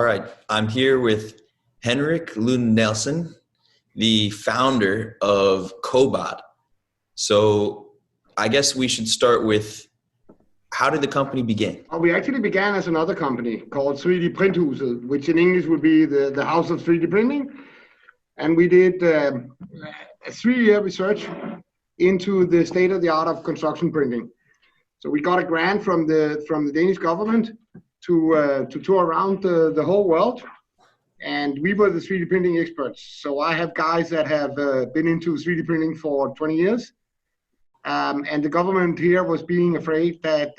All right, I'm here with Henrik Lund Neilsen, the founder of Cobod. So I guess we should start with, how did the company begin? We actually began as another company called 3D Printhuset, which in English would be the house of 3D printing. And we did a 3-year research into the state of the art of construction printing. So we got a grant from the Danish government to tour around the whole world. And we were the 3D printing experts. So I have guys that have been into 3D printing for 20 years. And the government here was being afraid that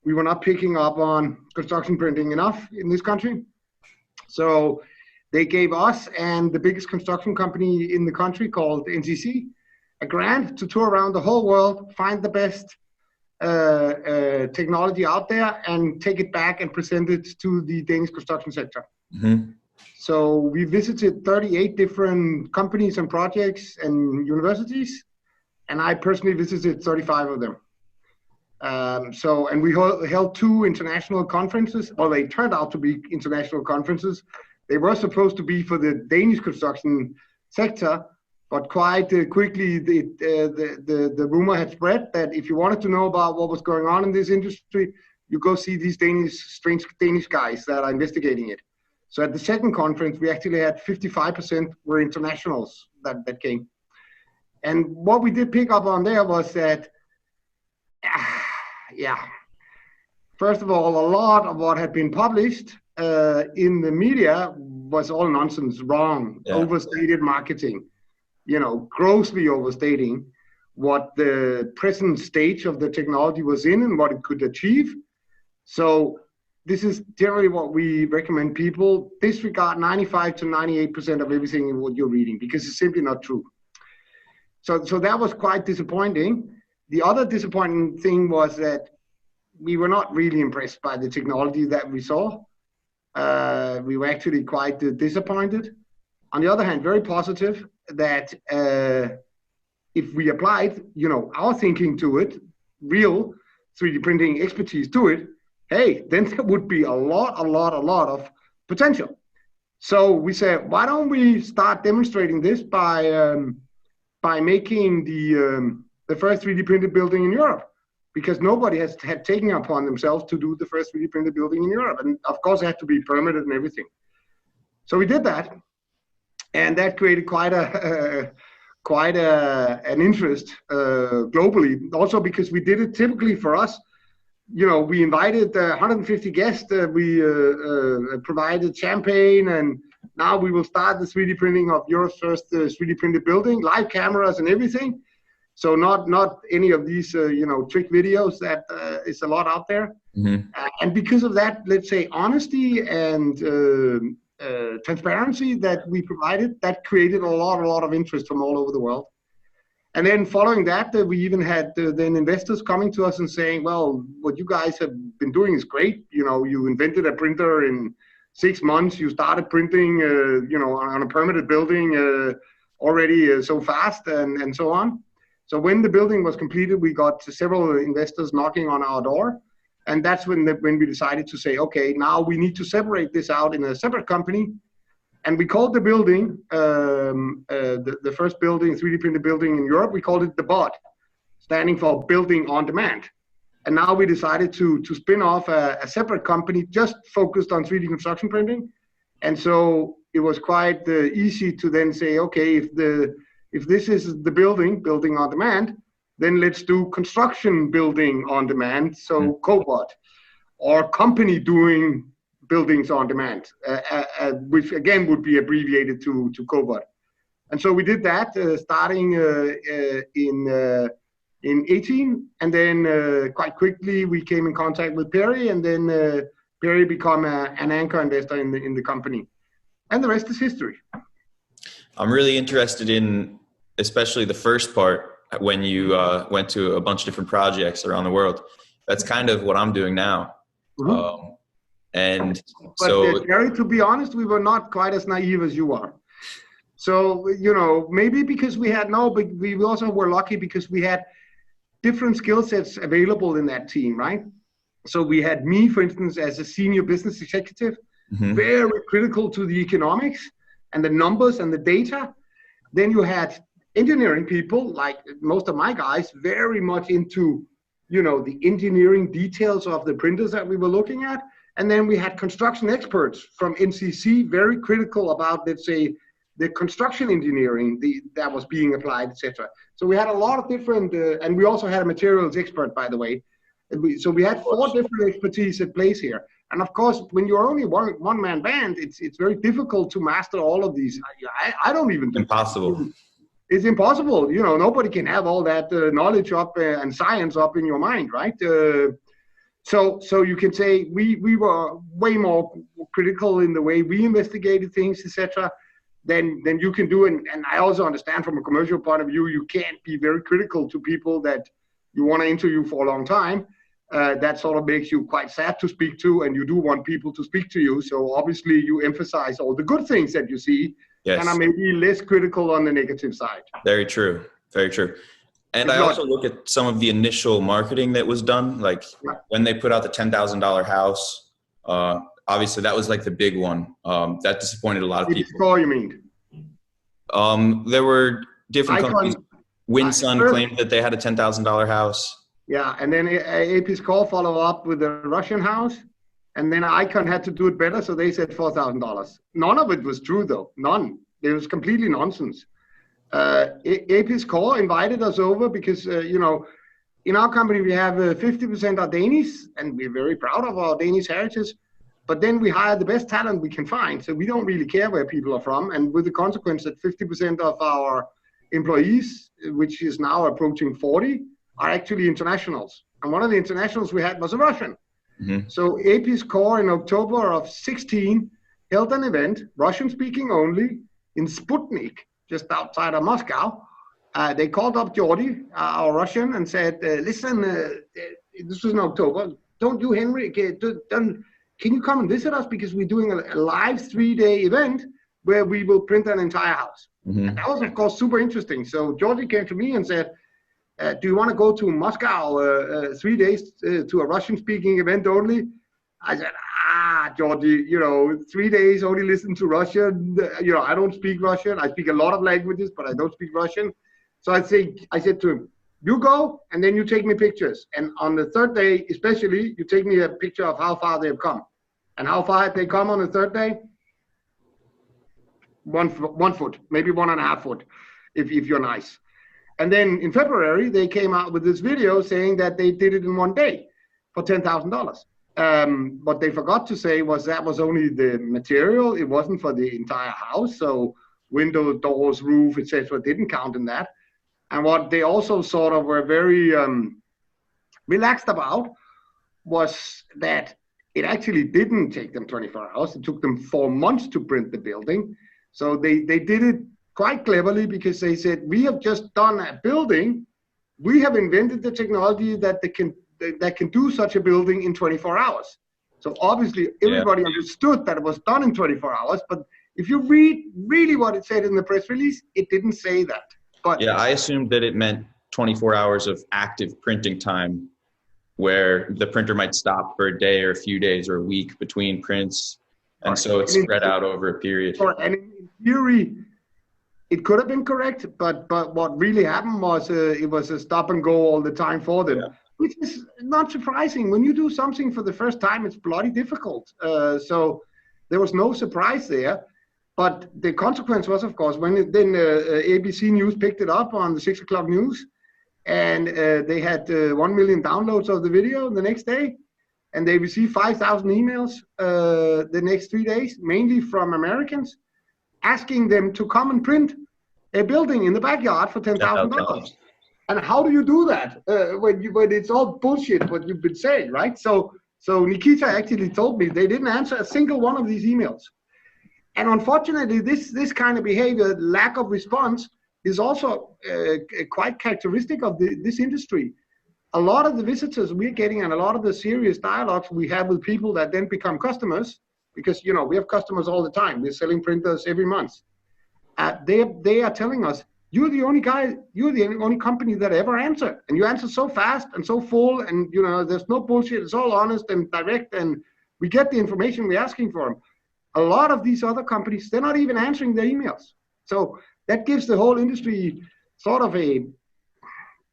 we were not picking up on construction printing enough in this country. So they gave us and the biggest construction company in the country called NCC a grant to tour around the whole world, find the best technology out there and take it back and present it to the Danish construction sector. Mm-hmm. So we visited 38 different companies and projects and universities, and I personally visited 35 of them. And we held 2 international conferences. Well, they turned out to be international conferences. They were supposed to be for the Danish construction sector, but quite quickly the rumor had spread that if you wanted to know about what was going on in this industry, you go see these strange Danish guys that are investigating it. So at the second conference, we actually had 55% were internationals that came. And what we did pick up on there was that, first of all, a lot of what had been published in the media was all nonsense, wrong, overstated marketing, grossly overstating what the present stage of the technology was in and what it could achieve. So this is generally what we recommend people disregard 95 to 98% of everything in what you're reading, because it's simply not true. So that was quite disappointing. The other disappointing thing was that we were not really impressed by the technology that we saw. We were actually quite disappointed. On the other hand, very positive that if we applied, our thinking to it, real 3D printing expertise to it, hey, then there would be a lot of potential. So we said, why don't we start demonstrating this by making the first 3D printed building in Europe? Because nobody had taken upon themselves to do the first 3D printed building in Europe. And of course, it had to be permitted and everything. So we did that. And that created quite an interest globally. Also because we did it typically for us. We invited 150 guests. We provided champagne. And now we will start the 3D printing of Europe's first 3D printed building, live cameras and everything. So not any of these, trick videos that is a lot out there. Mm-hmm. And because of that, let's say, honesty and transparency that we provided, that created a lot of interest from all over the world. And then following that, we even had then investors coming to us and saying, well, what you guys have been doing is great. You invented a printer in 6 months. You started printing, on a permitted building already so fast and so on. So when the building was completed, we got several investors knocking on our door. And that's when we decided to say, okay, now we need to separate this out in a separate company. And we called the building, the first building, 3D printed building in Europe, we called it the BOD, standing for Building on Demand. And now we decided to spin off a separate company just focused on 3D construction printing. And so it was quite easy to then say, okay, if this is the building on demand, then let's do construction building on demand. So Cobod, or company doing buildings on demand, which again would be abbreviated to Cobod. And so we did that starting in 18, and then quite quickly we came in contact with Peri, and then Peri became an anchor investor in the company. And the rest is history. I'm really interested in especially the first part, when you went to a bunch of different projects around the world. That's kind of what I'm doing now. Mm-hmm. Gary, to be honest, we were not quite as naive as you are. So, maybe because but we also were lucky because we had different skill sets available in that team, right? So we had me, for instance, as a senior business executive very critical to the economics and the numbers and the data. Then you had engineering people, like most of my guys, very much into, the engineering details of the printers that we were looking at. And then we had construction experts from NCC, very critical about, let's say, the construction engineering that was being applied, etc. So we had a lot of different, and we also had a materials expert, by the way. So we had 4 different expertise at place here. And of course, when you're only one-man band, it's very difficult to master all of these. I don't even think impossible. It's impossible. Nobody can have all that knowledge up and science up in your mind, right? So you can say we were way more critical in the way we investigated things, etc. Than you can do. And I also understand from a commercial point of view, you can't be very critical to people that you want to interview for a long time. That sort of makes you quite sad to speak to, and you do want people to speak to you. So obviously you emphasize all the good things that you see, and are maybe less critical on the negative side. Very true. Very true. And I also look at some of the initial marketing that was done, like when they put out the $10,000 house. Obviously, that was like the big one. That disappointed a lot of people. Score, you mean? There were different companies. Winsun claimed that they had a $10,000 house. Yeah, and then AP Score follow up with the Russian house, and then Icon had to do it better, so they said $4,000. None of it was true, though. None. It was completely nonsense. AP Score invited us over because, in our company we have 50% are Danish, and we're very proud of our Danish heritage. But then we hire the best talent we can find, so we don't really care where people are from. And with the consequence that 50% of our employees, which is now approaching 40, are actually internationals. And one of the internationals we had was a Russian. So AP Score in October of 16 held an event, Russian speaking only, in Sputnik, just outside of Moscow. They called up Georgi, our Russian, and said, listen, this was in October, don't you, Henrik, can you come and visit us? Because we're doing a live 3-day event where we will print an entire house. And that was, of course, super interesting. So Georgi came to me and said, do you want to go to Moscow 3 days to a Russian-speaking event only? I said, Georgi, 3 days only listen to Russian. I don't speak Russian. I speak a lot of languages, but I don't speak Russian. So I said to him, you go, and then you take me pictures. And on the 3rd day, especially, you take me a picture of how far they've come. And how far had they come on the 3rd day? 1 foot, maybe 1.5 foot, if you're nice. And then in February, they came out with this video saying that they did it in 1 day for $10,000. What they forgot to say was that was only the material. It wasn't for the entire house. So windows, doors, roof, etc. didn't count in that. And what they also sort of were very relaxed about was that it actually didn't take them 24 hours. It took them 4 months to print the building. So they did it quite cleverly because they said, we have just done a building. We have invented the technology that can do such a building in 24 hours. So obviously everybody understood that it was done in 24 hours. But if you read really what it said in the press release, it didn't say that. But yeah, I assumed that it meant 24 hours of active printing time where the printer might stop for a day or a few days or a week between prints. And so it's spread out over a period. And in theory, it could have been correct, but what really happened was it was a stop and go all the time for them, which is not surprising. When you do something for the first time, it's bloody difficult. So there was no surprise there. But the consequence was, of course, when ABC News picked it up on the 6 o'clock news, and they had 1 million downloads of the video the next day, and they received 5,000 emails the next 3 days, mainly from Americans, asking them to come and print a building in the backyard for $10,000. And how do you do that when it's all bullshit what you've been saying, right? So Nikita actually told me they didn't answer a single one of these emails. And unfortunately, this kind of behavior, lack of response, is also quite characteristic of this industry. A lot of the visitors we're getting and a lot of the serious dialogues we have with people that then become customers, because we have customers all the time. We're selling printers every month. They are telling us, you're the only company that ever answer, and you answer so fast and so full, and there's no bullshit. It's all honest and direct, and we get the information we're asking for. a lot of these other companies, they're not even answering their emails. So that gives the whole industry sort of a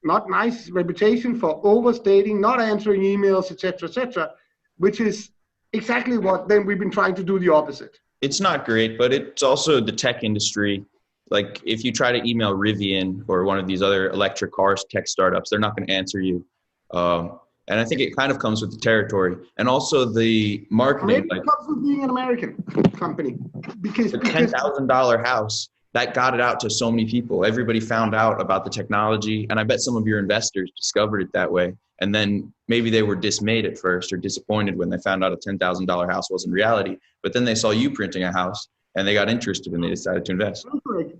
not nice reputation for overstating, not answering emails, etc., which is exactly what then we've been trying to do the opposite. It's not great, but it's also the tech industry. Like if you try to email Rivian or one of these other electric cars tech startups, they're not going to answer you. And I think it kind of comes with the territory and also the marketing. Maybe it comes with being an American company. Because the $10,000 house, that got it out to so many people. Everybody found out about the technology. And I bet some of your investors discovered it that way. And then maybe they were dismayed at first or disappointed when they found out a $10,000 house wasn't reality. But then they saw you printing a house and they got interested and they decided to invest.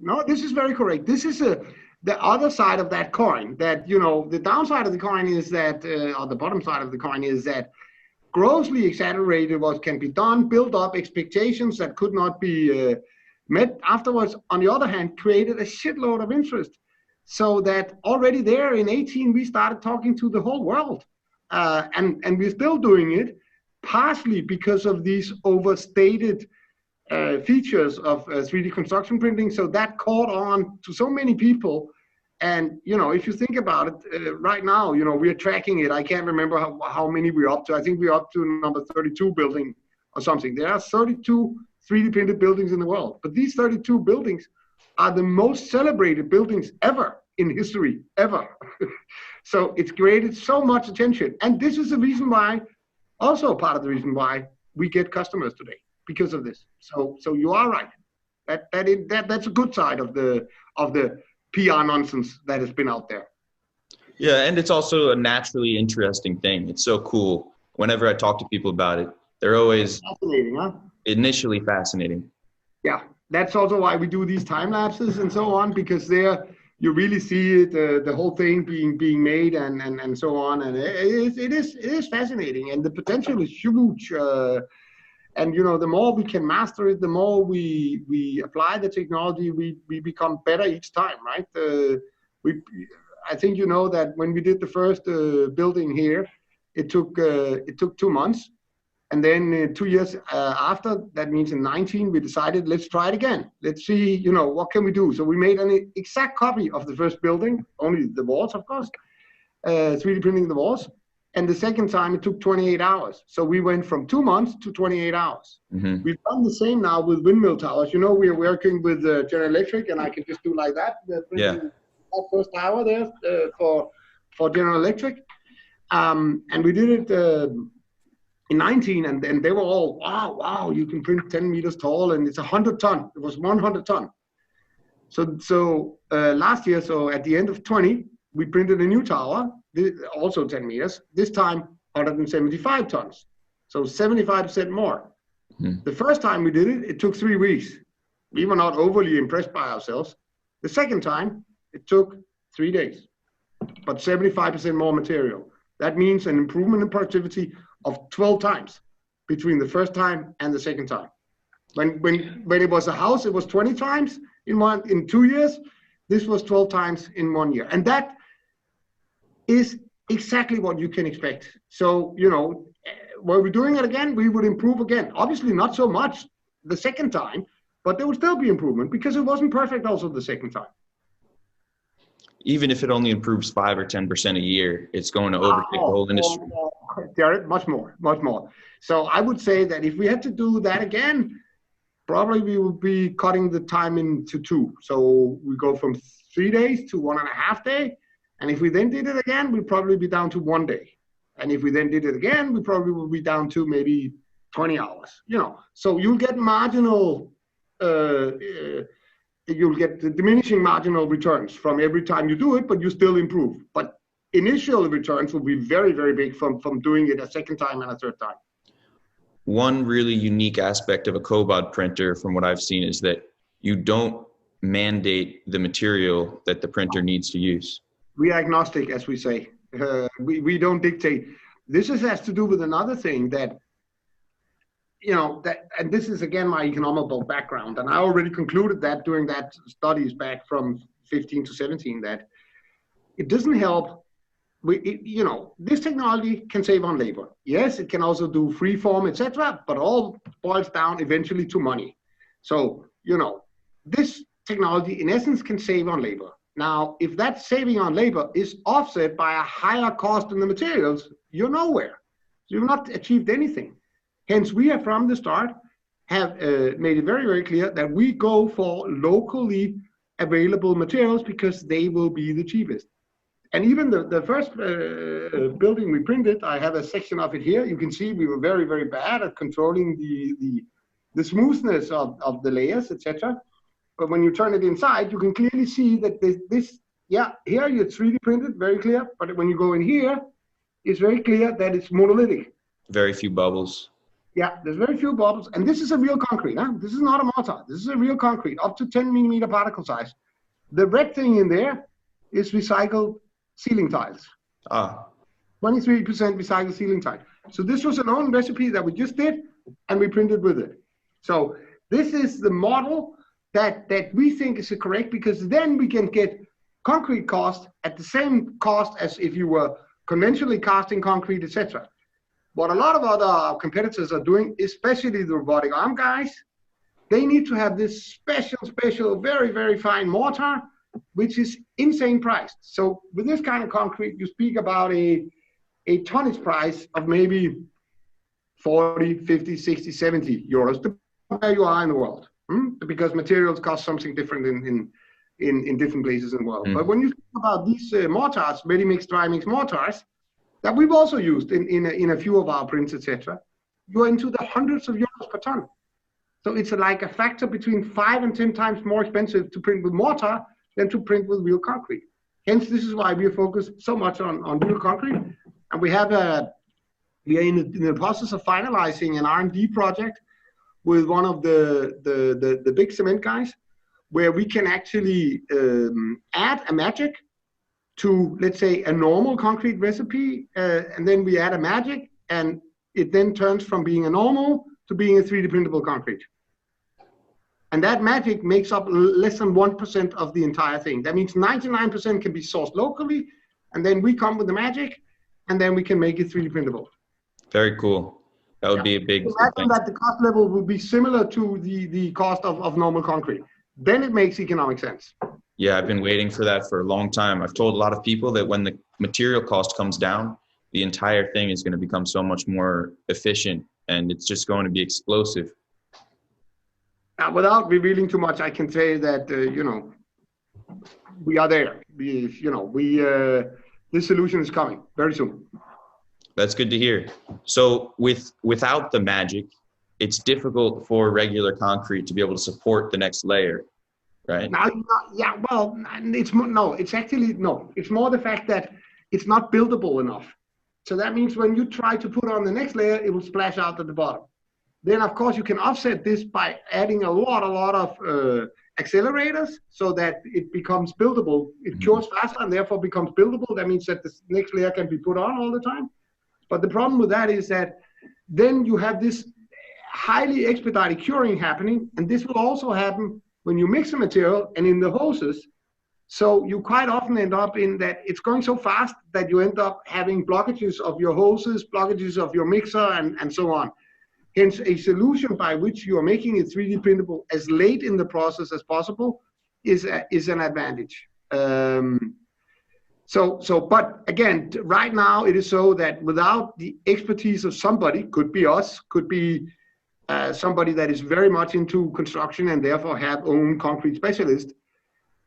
No, this is very correct. This is the other side of that coin. That, the downside of the coin is that, or the bottom side of the coin is that grossly exaggerated what can be done, build up expectations that could not be met afterwards. On the other hand, created a shitload of interest. So that already there in 18, we started talking to the whole world. And we're still doing it, partially because of these overstated features of 3D construction printing. So that caught on to so many people. And, if you think about it, right now, we're tracking it. I can't remember how many we're up to. I think we're up to number 32 building or something. There are 32 3D printed buildings in the world. But these 32 buildings are the most celebrated buildings ever in history, ever. So it's created so much attention. And this is the reason why, also part of the reason why we get customers today, because of this. So you are right. That's a good side of the PR nonsense that has been out there. Yeah, and it's also a naturally interesting thing. It's so cool. Whenever I talk to people about it, they're always fascinating, huh? Initially fascinating. Yeah, that's also why we do these time lapses and so on, because there you really see it, the whole thing being made and so on, and it is fascinating, and the potential is huge. And the more we can master it, the more we apply the technology, we become better each time, right? I think that when we did the first building here, it took 2 months. And then 2 years after, that means in 19, we decided, let's try it again. Let's see, what can we do? So we made an exact copy of the first building, only the walls, of course, 3D printing the walls. And the second time, it took 28 hours. So we went from 2 months to 28 hours. Mm-hmm. We've done the same now with windmill towers. We are working with General Electric, and I can just do like that. That first tower there for General Electric. And we did it in 19, and they were all, wow, you can print 10 meters tall, and it's 100 ton. It was 100 ton. So last year, so at the end of 20, we printed a new tower, also 10 meters, this time 175 tons. So 75% more. Mm-hmm. The first time we did it, it took 3 weeks. We were not overly impressed by ourselves. The second time, it took 3 days, but 75% more material. That means an improvement in productivity of 12 times between the first time and the second time. When it was a house, it was 20 times in 2 years. This was 12 times in 1 year. And that is exactly what you can expect. So, were we doing it again, we would improve again. Obviously not so much the second time, but there would still be improvement because it wasn't perfect also the second time. Even if it only improves 5 or 10% a year, it's going to overtake the whole industry. Much more. So I would say that if we had to do that again, probably we would be cutting the time into 2. So we go from 3 days to 1.5 days. And if we then did it again, we'd probably be down to 1 day. And if we then did it again, we probably would be down to maybe 20 hours. So you'll get marginal, you'll get the diminishing marginal returns from every time you do it, but you still improve. But initial returns will be very, very big from doing it a second time and a third time. One really unique aspect of a Cobod printer, from what I've seen, is that you don't mandate the material that the printer needs to use. We are agnostic, as we say. We don't dictate. This has to do with another thing that, and this is again my economical background, and I already concluded that during that studies back from 15 to 17, that it doesn't help this technology can save on labor. Yes, it can also do free form, etc., but all boils down eventually to money. So, this technology in essence can save on labor. Now, if that saving on labor is offset by a higher cost in the materials, you're nowhere. You've not achieved anything. Hence, we have from the start have made it very, very clear that we go for locally available materials because they will be the cheapest. And even the first building we printed, I have a section of it here. You can see we were very, very bad at controlling the smoothness of the layers, etc. But when you turn it inside, you can clearly see that here it's 3D printed, very clear. But when you go in here, it's very clear that it's monolithic. Very few bubbles. Yeah, there's very few bubbles. And this is a real concrete. Huh? This is not a mortar. This is a real concrete, up to 10 millimeter particle size. The red thing in there is recycled ceiling tiles. 23% recycled ceiling tile. So this was an own recipe that we just did, and we printed with it. So this is the model that we think is correct, because then we can get concrete cost at the same cost as if you were conventionally casting concrete, etc. What a lot of other competitors are doing, especially the robotic arm guys, they need to have this special, very, very fine mortar, which is insane priced. So with this kind of concrete, you speak about a tonnage price of maybe 40, 50, 60, 70 euros, depending on where you are in the world, because materials cost something different in different places in the world. But when you think about these mortars, ready-mix, dry-mix mortars, that we've also used in a few of our prints, etc., you're into the hundreds of euros per ton. So it's like a factor between 5 and 10 times more expensive to print with mortar than to print with real concrete. Hence, this is why we are focused so much on real concrete. And we are in the process of finalizing an R&D project with one of the big cement guys, where we can actually add a magic to, let's say, a normal concrete recipe, and then we add a magic, and it then turns from being a normal to being a 3D printable concrete. And that magic makes up less than 1% of the entire thing. That means 99% can be sourced locally, and then we come with the magic, and then we can make it 3D printable. Very cool. That would be a big imagine that the cost level would be similar to the cost of normal concrete. Then it makes economic sense. Yeah, I've been waiting for that for a long time. I've told a lot of people that when the material cost comes down, the entire thing is going to become so much more efficient, and it's just going to be explosive. Without revealing too much, I can say that we are there. This solution is coming very soon. That's good to hear. So without the magic, it's difficult for regular concrete to be able to support the next layer, right? It's more the fact that it's not buildable enough. So that means when you try to put on the next layer, it will splash out at the bottom. Then, of course, you can offset this by adding a lot of accelerators so that it becomes buildable. It cures faster and therefore becomes buildable. That means that the next layer can be put on all the time. But the problem with that is that then you have this highly expedited curing happening, and this will also happen when you mix the material and in the hoses. So you quite often end up in that it's going so fast that you end up having blockages of your hoses, blockages of your mixer, and so on. Hence, a solution by which you are making it 3D printable as late in the process as possible is an advantage. But again, right now it is so that without the expertise of somebody, could be us, could be somebody that is very much into construction and therefore have own concrete specialist,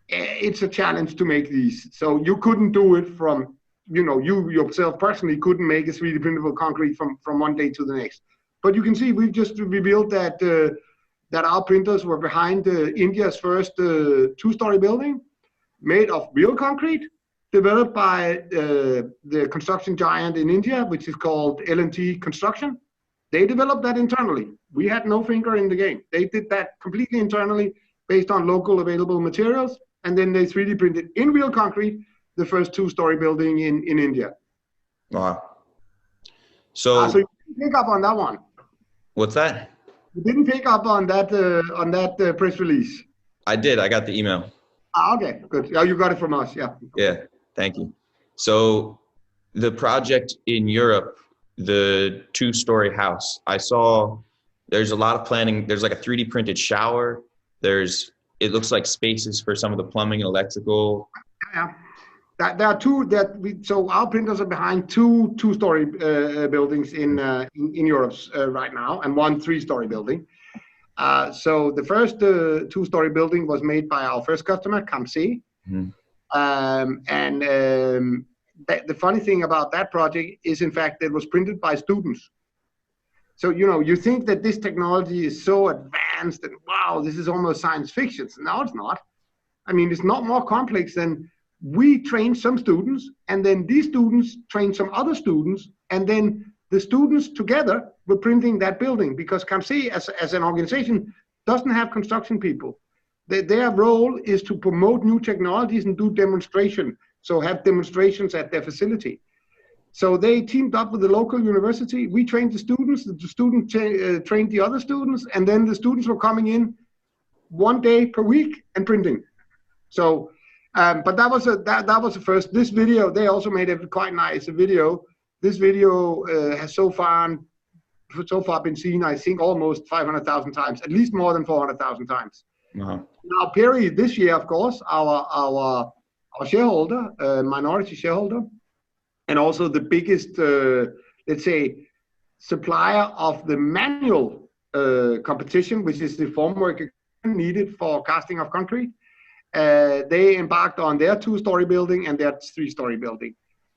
it's a challenge to make these. So you couldn't do it from, you yourself personally couldn't make a 3D printable concrete from one day to the next. But you can see we've just revealed that our printers were behind India's first two-story building made of real concrete, developed by the construction giant in India, which is called L&T Construction. They developed that internally. We had no finger in the game. They did that completely internally based on local available materials, and then they 3D printed in real concrete the first two-story building in India. Wow. So you didn't pick up on that one. What's that? You didn't pick up on that press release. I did. I got the email. Okay, good. Yeah, you got it from us. Yeah. Yeah. Thank you. So the project in Europe, the 2-story house, I saw there's a lot of planning. There's like a 3D printed shower. It looks like spaces for some of the plumbing and electrical. Yeah. There are two so our printers are behind two-story buildings in Europe right now, and one 3-story building. So the first 2-story building was made by our first customer, CAMC. Mm-hmm. The funny thing about that project is, in fact, it was printed by students. So, you think that this technology is so advanced and wow, this is almost science fiction. No, it's not. I mean, it's not more complex than we train some students, and then these students train some other students, and then the students together were printing that building, because CAMC as an organization doesn't have construction people. Their role is to promote new technologies and do demonstration, so have demonstrations at their facility. So they teamed up with the local university. We trained the students trained the other students, and then the students were coming in 1 day per week and printing. So but that was the first. This video, they also made it quite nice, a video. This video has so far been seen, I think, almost 500,000 times, at least more than 400,000 times. Uh-huh. Now, Peri, this year, of course, our shareholder, minority shareholder, and also the biggest, let's say, supplier of the manual competition, which is the formwork needed for casting of concrete. They embarked on their 2-story building and their 3-story building.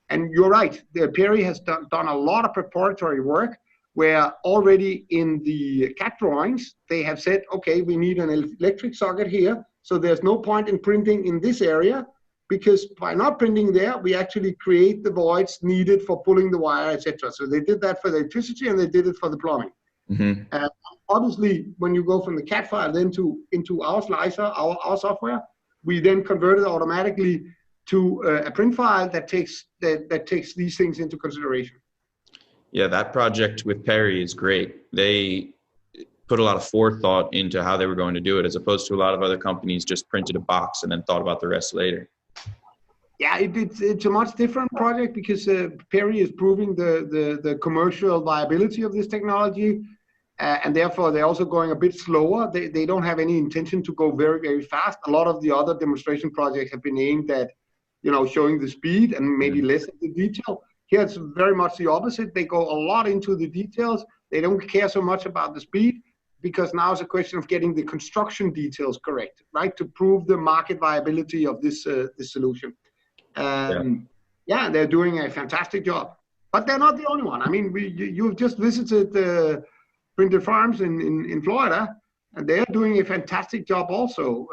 And you're right, Peri has done a lot of preparatory work, where already in the CAD drawings, they have said, okay, we need an electric socket here, so there's no point in printing in this area, because by not printing there, we actually create the voids needed for pulling the wire, etc. So they did that for the electricity, and they did it for the plumbing. Mm-hmm. Obviously, when you go from the CAD file then into our slicer, our software, we then convert it automatically to a print file that takes these things into consideration. Yeah, that project with Peri is great. They put a lot of forethought into how they were going to do it, as opposed to a lot of other companies just printed a box and then thought about the rest later. Yeah, it's a much different project, because Peri is proving the commercial viability of this technology. And therefore, they're also going a bit slower. They don't have any intention to go very, very fast. A lot of the other demonstration projects have been aimed at, showing the speed and maybe less of the detail. Here, it's very much the opposite. They go a lot into the details. They don't care so much about the speed, because now it's a question of getting the construction details correct, right, to prove the market viability of this solution. Yeah, they're doing a fantastic job. But they're not the only one. I mean, you've just visited printer farms in Florida, and they're doing a fantastic job also.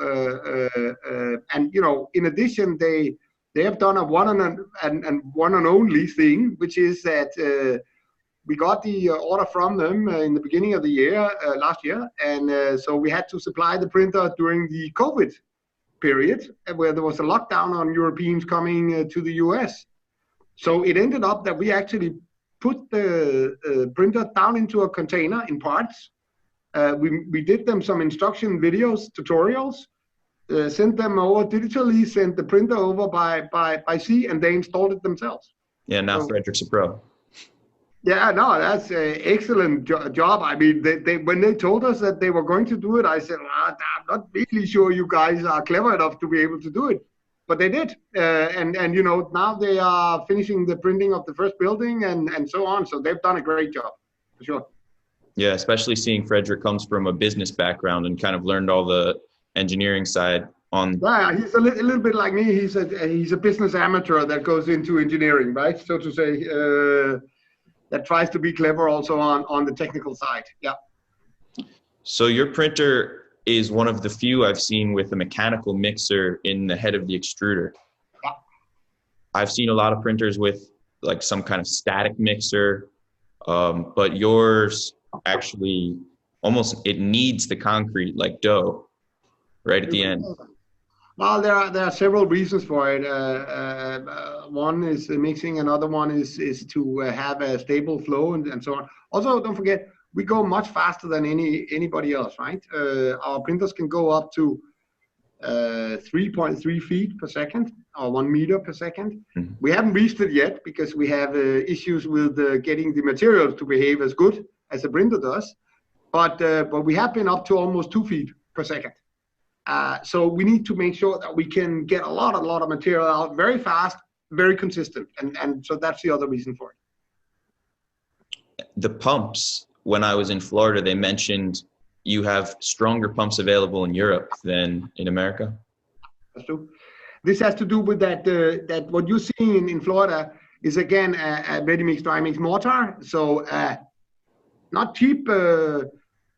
And in addition, they have done a one and only thing, which is that we got the order from them in the beginning of the year, last year, and so we had to supply the printer during the COVID period, where there was a lockdown on Europeans coming to the US. So it ended up that we actually put the printer down into a container in parts. We did them some instruction videos, tutorials, sent them over digitally, sent the printer over by sea, and they installed it themselves. Yeah, now so, Fredrik's a pro. Yeah, no, that's an excellent job. I mean, they when they told us that they were going to do it, I said, I'm not really sure you guys are clever enough to be able to do it. But they did. And now they are finishing the printing of the first building and so on. So they've done a great job, for sure. Yeah, especially seeing Fredrik comes from a business background and kind of learned all the engineering side on. Yeah, he's a little bit like me. He's a business amateur that goes into engineering, right? So to say, that tries to be clever also on the technical side. Yeah. So your printer is one of the few I've seen with a mechanical mixer in the head of the extruder. Yeah. I've seen a lot of printers with like some kind of static mixer, but yours actually it needs the concrete like dough right at the end. Well, there are several reasons for it. One is the mixing, another one is to have a stable flow and so on. Also, don't forget, we go much faster than anybody else, right? Our printers can go up to 3.3 feet per second or 1 meter per second. Mhm. We haven't reached it yet because we have issues with getting the materials to behave as good as a printer does. But we have been up to almost 2 feet per second. So we need to make sure that we can get a lot of material out very fast, very consistent. And so that's the other reason for it. The pumps, when I was in Florida, they mentioned you have stronger pumps available in Europe than in America. That's true. This has to do with that what you're seeing in Florida is again a ready-mix, dry-mix mortar. So not cheap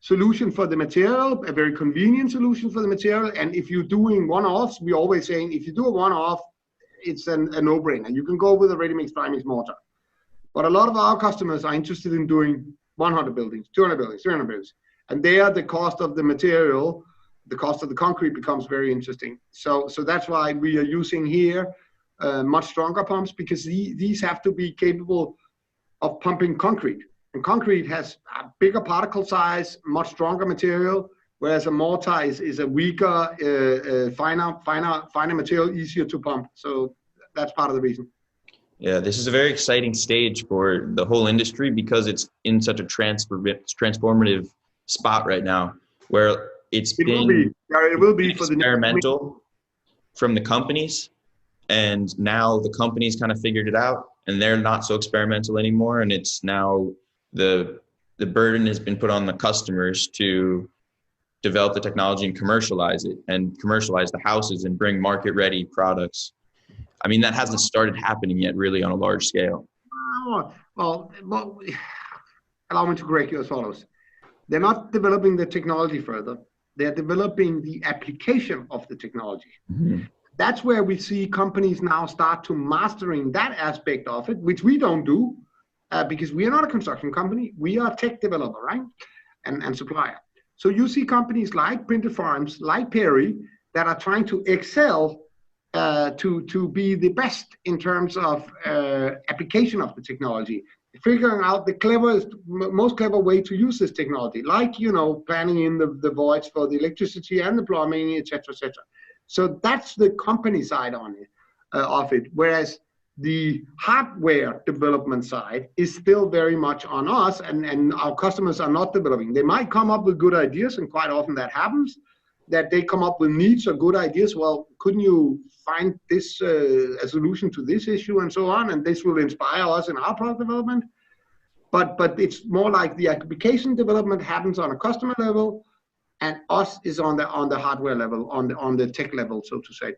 solution for the material, a very convenient solution for the material. And if you're doing one-offs, we're always saying if you do a one-off, it's a no-brainer. You can go with a ready-mix, dry-mix mortar. But a lot of our customers are interested in doing 100 buildings, 200 buildings, 300 buildings. And there, the cost of the material, the cost of the concrete becomes very interesting. So that's why we are using here much stronger pumps, because these have to be capable of pumping concrete. And concrete has a bigger particle size, much stronger material, whereas a mortar is a weaker, finer material, easier to pump. So that's part of the reason. Yeah, this is a very exciting stage for the whole industry because it's in such a transformative spot right now, where it will be for experimental from the companies, and now the companies kind of figured it out, and they're not so experimental anymore, and it's now the burden has been put on the customers to develop the technology and commercialize it, and commercialize the houses and bring market-ready products. I mean, that hasn't started happening yet, really, on a large scale. Well, allow me to correct you as follows. They're not developing the technology further. They're developing the application of the technology. Mm-hmm. That's where we see companies now start to mastering that aspect of it, which we don't do because we are not a construction company. We are a tech developer, right? And supplier. So you see companies like printed farms, like Peri, that are trying to excel to be the best in terms of application of the technology. Figuring out the most clever way to use this technology, like, planning in the voids for the electricity and the plumbing, et cetera, et cetera. So that's the company side on it, of it. Whereas the hardware development side is still very much on us, and our customers are not developing. They might come up with good ideas, and quite often that happens, that they come up with needs or good ideas. Well, couldn't you find this a solution to this issue and so on, and this will inspire us in our product development. But it's more like the application development happens on a customer level, and us is on the hardware level, on the tech level, so to say.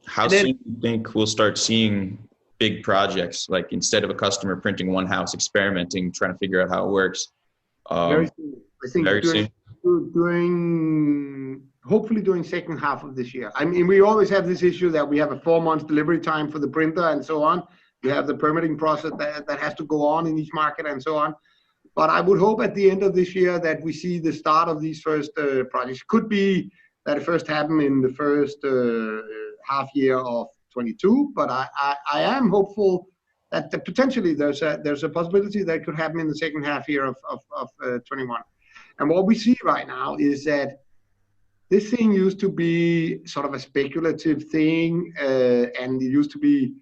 How soon do you think we'll start seeing big projects, like instead of a customer printing one house, experimenting, trying to figure out how it works? Very soon. I think very soon. Hopefully during second half of this year. I mean, we always have this issue that we have a 4-month delivery time for the printer and so on. We have the permitting process that has to go on in each market and so on. But I would hope at the end of this year that we see the start of these first projects. Could be that it first happen in the first half year of 22, but I am hopeful that potentially there's a possibility that could happen in the second half year of 21. And what we see right now is that this thing used to be sort of a speculative thing, and it used to be,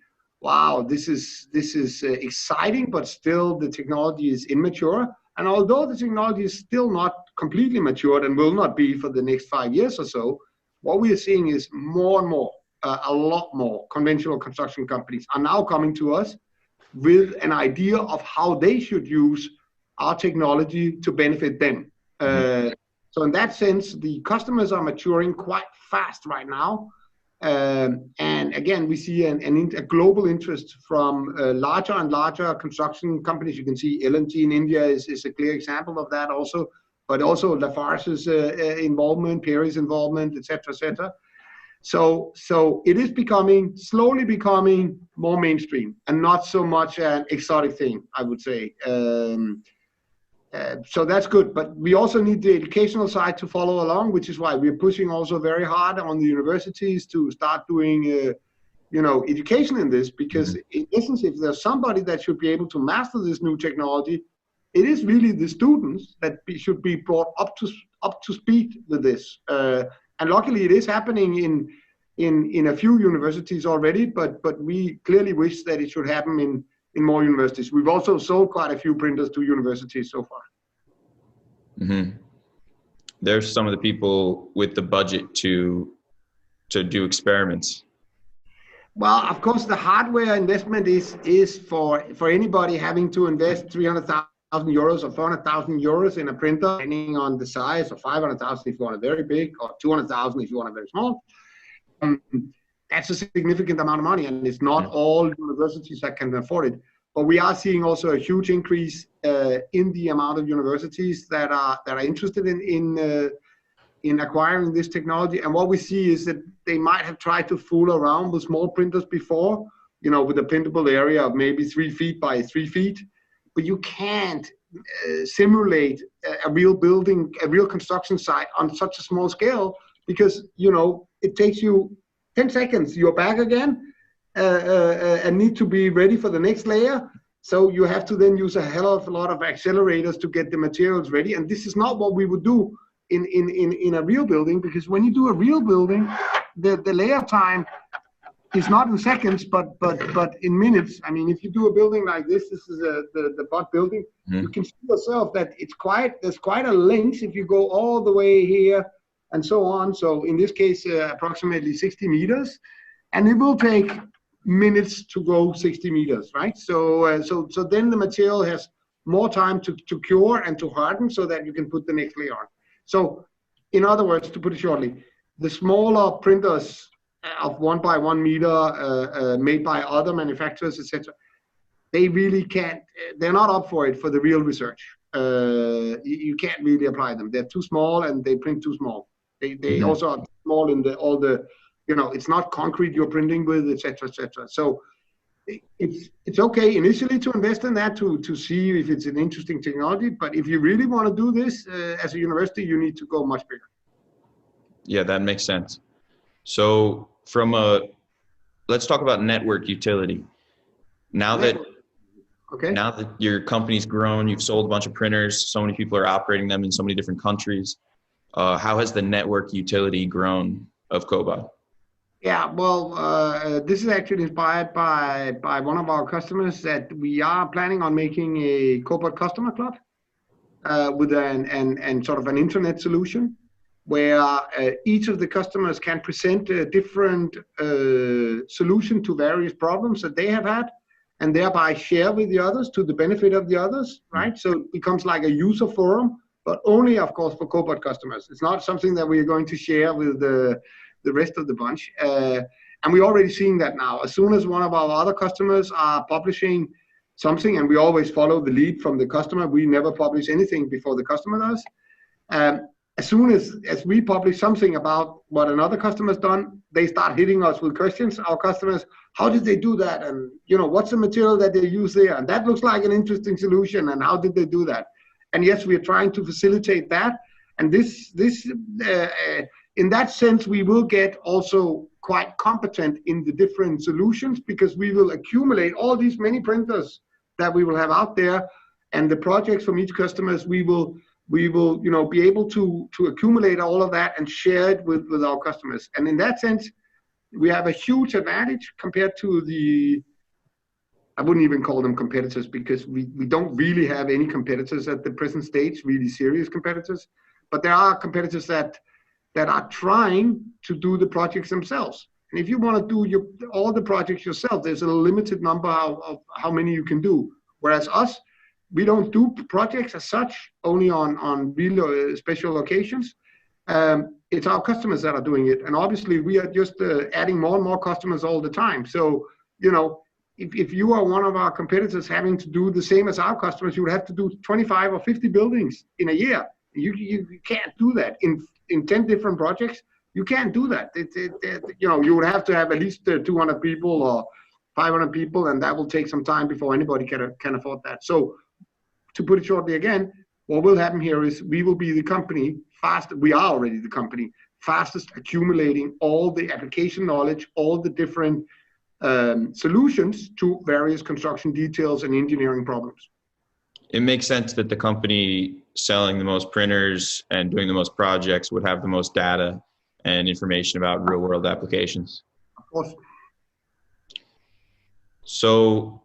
wow, this is exciting, but still the technology is immature. And although the technology is still not completely matured and will not be for the next 5 years or so, what we are seeing is more and more, a lot more conventional construction companies are now coming to us with an idea of how they should use our technology to benefit them. So in that sense, the customers are maturing quite fast right now. And again, we see a global interest from larger and larger construction companies. You can see L&T in India is a clear example of that also, but also Lafarge's involvement, Peri's involvement, et cetera, et cetera. So it is slowly becoming more mainstream and not so much an exotic thing, I would say. So that's good, but we also need the educational side to follow along, which is why we're pushing also very hard on the universities to start doing, education in this, because in essence, if there's somebody that should be able to master this new technology, it is really the students that should be brought up to speed with this. And And luckily it is happening in a few universities already, but we clearly wish that it should happen in more universities. We've also sold quite a few printers to universities so far. Mm-hmm. There's some of the people with the budget to do experiments. Well, of course, the hardware investment is for anybody having to invest 300,000 euros or 400,000 euros in a printer, depending on the size, or 500,000 if you want a very big, or 200,000 if you want a very small. That's a significant amount of money, and it's not all universities that can afford it. But we are seeing also a huge increase in the amount of universities that are interested in acquiring this technology. And what we see is that they might have tried to fool around with small printers before, with a printable area of maybe 3 feet by 3 feet. But you can't simulate a real building, a real construction site on such a small scale, because, it takes you 10 seconds, you're back again, and need to be ready for the next layer. So you have to then use a hell of a lot of accelerators to get the materials ready. And this is not what we would do in a real building, because when you do a real building, the layer time is not in seconds, but in minutes. I mean, if you do a building like this is the Bod building, you can see yourself that there's quite a length if you go all the way here and so on. So in this case, approximately 60 meters, and it will take minutes to go 60 meters, right? So then the material has more time to cure and to harden, so that you can put the next layer on. So in other words, to put it shortly, the smaller printers of 1 by 1 meter made by other manufacturers, etc., they really can't, they're not up for it for the real research. You can't really apply them. They're too small and they print too small. They also are small in all the, it's not concrete you're printing with, etc., etc. So it's okay initially to invest in that to see if it's an interesting technology. But if you really want to do this as a university, you need to go much bigger. Yeah, that makes sense. So let's talk about network utility. Now that your company's grown, you've sold a bunch of printers, so many people are operating them in so many different countries. How has the network utility grown of Cobod? Yeah, well, this is actually inspired by one of our customers, that we are planning on making a Cobod customer club with an sort of an internet solution, where each of the customers can present a different solution to various problems that they have had, and thereby share with the others to the benefit of the others, right? So it becomes like a user forum, but only, of course, for Cobod customers. It's not something that we are going to share with the rest of the bunch. And we're already seeing that now. As soon as one of our other customers are publishing something, and we always follow the lead from the customer, we never publish anything before the customer does. As soon as we publish something about what another customer's done, they start hitting us with questions, our customers. How did they do that? And what's the material that they use there? And that looks like an interesting solution. And how did they do that? And yes, we are trying to facilitate that. And this in that sense, we will get also quite competent in the different solutions, because we will accumulate all these many printers that we will have out there, and the projects from each customers, we will be able to accumulate all of that and share it with our customers. And in that sense, we have a huge advantage compared to I wouldn't even call them competitors, because we don't really have any competitors at the present stage, really serious competitors. But there are competitors that are trying to do the projects themselves. And if you want to do all the projects yourself, there's a limited number of how many you can do. Whereas us, we don't do projects as such, only on real special occasions. It's our customers that are doing it. And obviously, we are just adding more and more customers all the time. So, if you are one of our competitors having to do the same as our customers, you would have to do 25 or 50 buildings in a year. You can't do that in 10 different projects. You can't do that. You would have to have at least 200 people or 500 people, and that will take some time before anybody can afford that. So, to put it shortly again, what will happen here is we will be the company we are already the company fastest accumulating all the application knowledge, all the different solutions to various construction details and engineering problems. It makes sense that the company selling the most printers and doing the most projects would have the most data and information about real world applications. Of course. So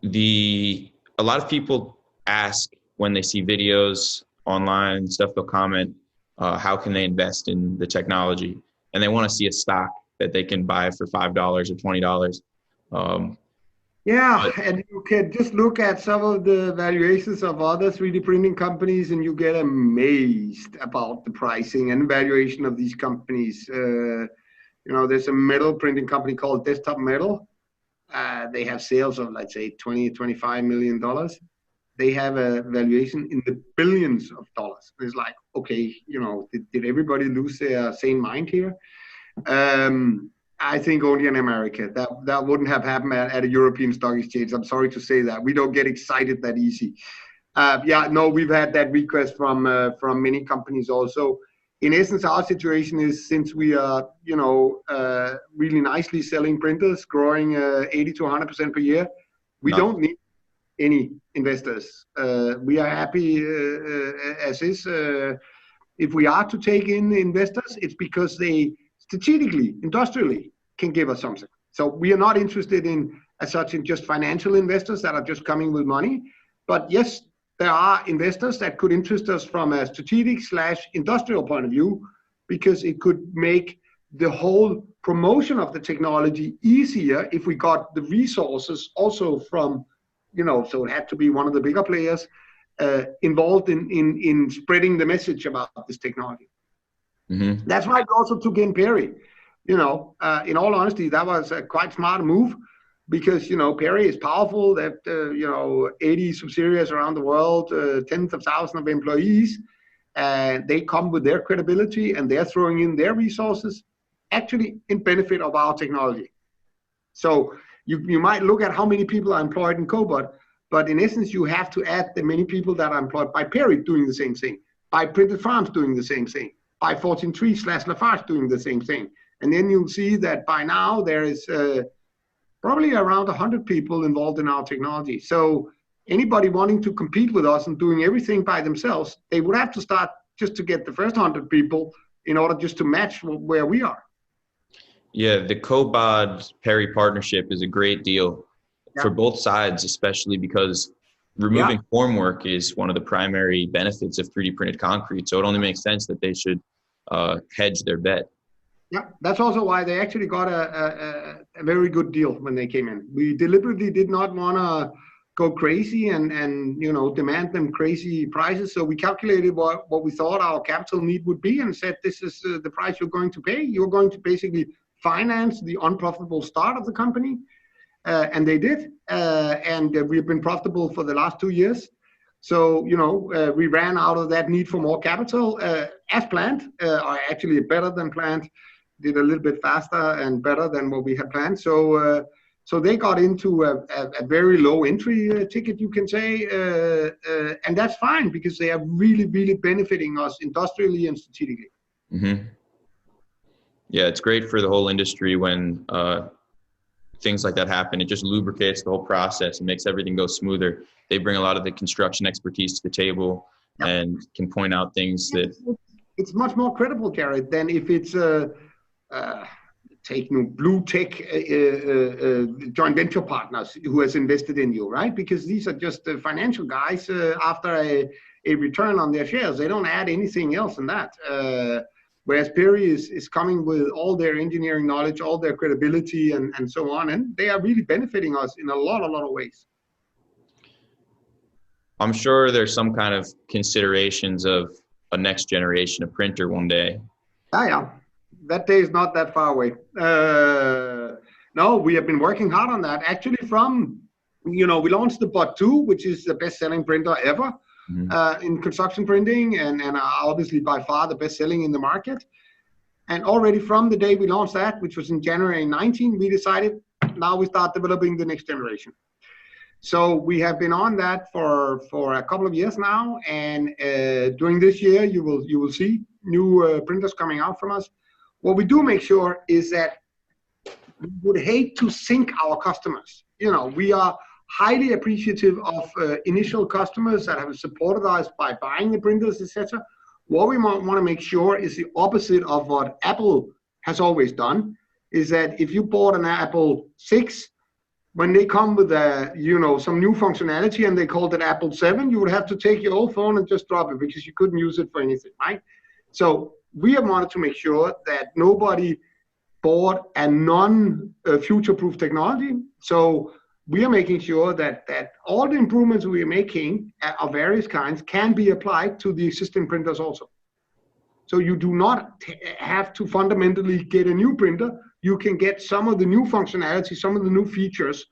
a lot of people ask when they see videos online and stuff, they'll comment, how can they invest in the technology? And they want to see a stock that they can buy for $5 or $20. And you can just look at some of the valuations of other 3D printing companies and you get amazed about the pricing and valuation of these companies. There's a metal printing company called Desktop Metal. They have sales of, let's say, $25 million. They have a valuation in the billions of dollars. It's like, okay, did everybody lose their sane mind here? I think only in America. That wouldn't have happened at a European stock exchange. I'm sorry to say that. We don't get excited that easy. We've had that request from many companies also. In essence, our situation is, since we are, really nicely selling printers, growing 80 to 100% per year, we don't need any investors. We are happy as is. If we are to take in investors, it's because they strategically, industrially, can give us something. So we are not interested in, as such, in just financial investors that are just coming with money. But yes, there are investors that could interest us from a strategic/industrial point of view, because it could make the whole promotion of the technology easier if we got the resources also from, so it had to be one of the bigger players involved in spreading the message about this technology. Mm-hmm. That's why we also took in Peri. In all honesty, that was a quite smart move, because Peri is powerful. They have 80 subsidiaries around the world, tens of thousands of employees, and they come with their credibility, and they're throwing in their resources, actually in benefit of our technology. So you might look at how many people are employed in Cobod, but in essence, you have to add the many people that are employed by Peri doing the same thing, by Printed Farms doing the same thing, by 14.3/Lafarge doing the same thing. And then you'll see that by now there is probably around 100 people involved in our technology. So anybody wanting to compete with us and doing everything by themselves, they would have to start just to get the first 100 people in order just to match where we are. Yeah, the Cobod Peri partnership is a great deal for both sides, especially because removing formwork is one of the primary benefits of 3D printed concrete. So it only makes sense that they should hedge their bet. Yeah, that's also why they actually got a very good deal when they came in. We deliberately did not want to go crazy and demand them crazy prices. So we calculated what we thought our capital need would be and said, this is the price you're going to pay. You're going to basically finance the unprofitable start of the company. And they did. And we've been profitable for the last 2 years. So, we ran out of that need for more capital as planned, or actually better than planned. Did a little bit faster and better than what we had planned. So they got into a very low entry ticket, you can say. And that's fine, because they are really, really benefiting us industrially and strategically. Mm-hmm. Yeah, it's great for the whole industry when things like that happen. It just lubricates the whole process and makes everything go smoother. They bring a lot of the construction expertise to the table and can point out things that... It's much more credible, Jared, than if it's blue tech joint venture partners who has invested in you, right? Because these are just financial guys after a return on their shares. They don't add anything else in that. Whereas Peri is coming with all their engineering knowledge, all their credibility, and so on, and they are really benefiting us in a lot of ways. I'm sure there's some kind of considerations of a next generation of printer one day. Yeah. That day is not that far away. No, we have been working hard on that. Actually, we launched the Bot 2, which is the best-selling printer ever. In construction printing, and obviously by far the best selling in the market. And already from the day we launched that, which was in January 19, we decided now we start developing the next generation. So we have been on that for a couple of years now, and during this year you will see new printers coming out from us. What we do make sure is that we would hate to sink our customers. We are highly appreciative of initial customers that have supported us by buying the printers, etc. What we want to make sure is the opposite of what Apple has always done, is that if you bought an Apple 6, when they come with some new functionality and they called it Apple 7, you would have to take your old phone and just drop it because you couldn't use it for anything, right? So we have wanted to make sure that nobody bought a non-future-proof technology. So we are making sure that all the improvements we are making of various kinds can be applied to the existing printers also. So you do not have to fundamentally get a new printer. You can get some of the new functionality, some of the new features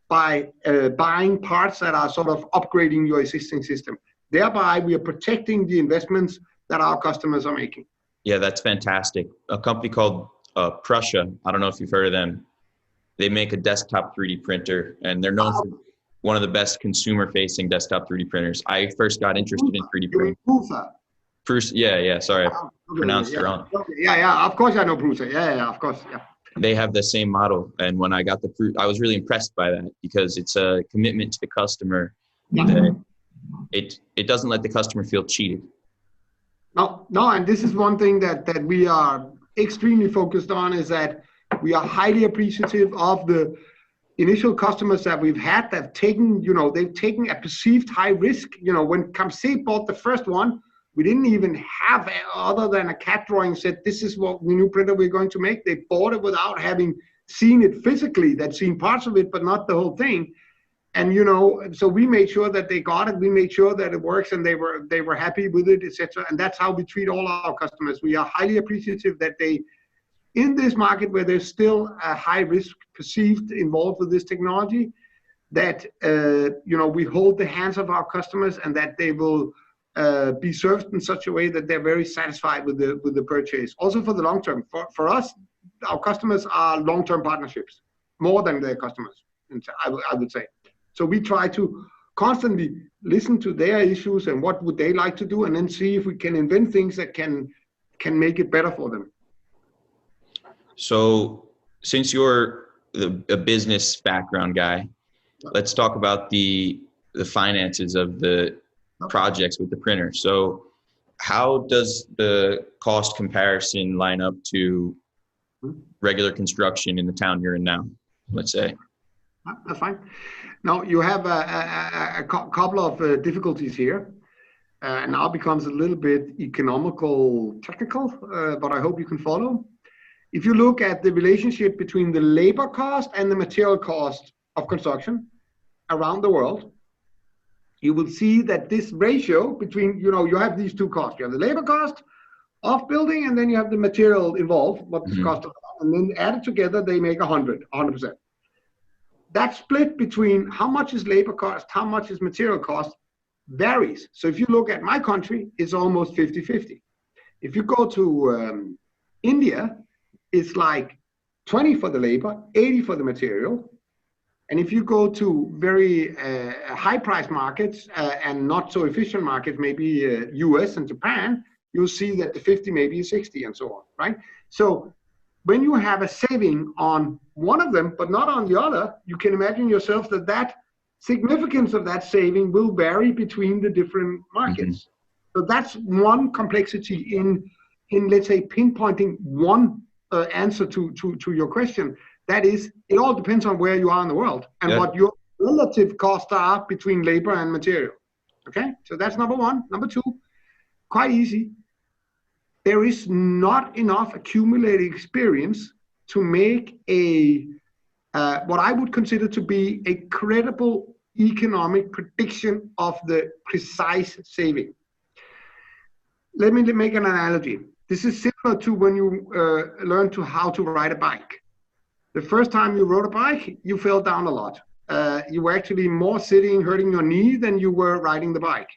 by buying parts that are sort of upgrading your existing system. Thereby, we are protecting the investments that our customers are making. Yeah, that's fantastic. A company called Prussia, I don't know if you've heard of them. They make a desktop 3D printer, and they're known for one of the best consumer-facing desktop 3D printers. I first got interested in 3D printing. Yeah, sorry, I pronounced it wrong. Yeah, of course I know Prusa. Yeah, of course, yeah. They have the same model, and when I got I was really impressed by that because it's a commitment to the customer. That it doesn't let the customer feel cheated. No, and this is one thing that we are extremely focused on, is that we are highly appreciative of the initial customers that we've had that have taken, they've taken a perceived high risk. When Kamse bought the first one, we didn't even have other than a CAD drawing, said this is what the new printer we're going to make. They bought it without having seen it physically. They'd seen parts of it, but not the whole thing. And so we made sure that they got it. We made sure that it works, and they were happy with it, etc. And that's how we treat all our customers. We are highly appreciative that they, in this market where there's still a high risk perceived involved with this technology, that we hold the hands of our customers, and that they will be served in such a way that they're very satisfied with the purchase. Also for the long term. For us, our customers are long-term partnerships, more than their customers, I would say. So we try to constantly listen to their issues and what would they like to do, and then see if we can invent things that can make it better for them. So since you're a business background guy, let's talk about the finances of the projects with the printer. So how does the cost comparison line up to regular construction in the town you're in now, let's say? That's fine. Now you have a couple of difficulties here. Now becomes a little bit economical, technical, but I hope you can follow. If you look at the relationship between the labor cost and the material cost of construction around the world, you will see that this ratio between, you have these two costs. You have the labor cost of building, and then you have the material involved, what the cost of that, and then added together, they make 100%. That split between how much is labor cost, how much is material cost, varies. So if you look at my country, it's almost 50-50. If you go to India, it's like 20 for the labor, 80 for the material. And if you go to very high price markets and not so efficient markets, maybe US and Japan, you'll see that the 50 maybe is 60 and so on, right? So when you have a saving on one of them, but not on the other, you can imagine yourself that significance of that saving will vary between the different markets. So that's one complexity in let's say, pinpointing one answer to your question. That is, it all depends on where you are in the world and what your relative costs are between labor and material. Okay, so that's number one. Number two, quite easy. There is not enough accumulated experience to make a what I would consider to be a credible economic prediction of the precise saving. Let me make an analogy. This is similar to when you learn how to ride a bike. The first time you rode a bike, you fell down a lot. You were actually more sitting, hurting your knee than you were riding the bike.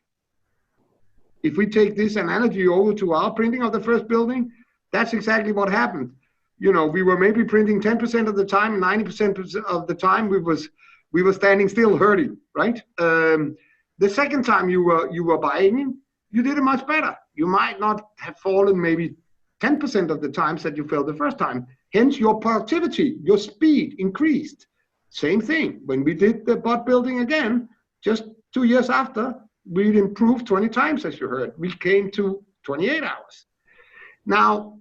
If we take this analogy over to our printing of the first building, that's exactly what happened. We were maybe printing 10% of the time, 90% of the time we were standing still, hurting, right? The second time you were buying, you did it much better. You might not have fallen maybe 10% of the times that you fell the first time. Hence, your productivity, your speed increased. Same thing. When we did the bot building again, just 2 years after, we'd improved 20 times, as you heard. We came to 28 hours. Now,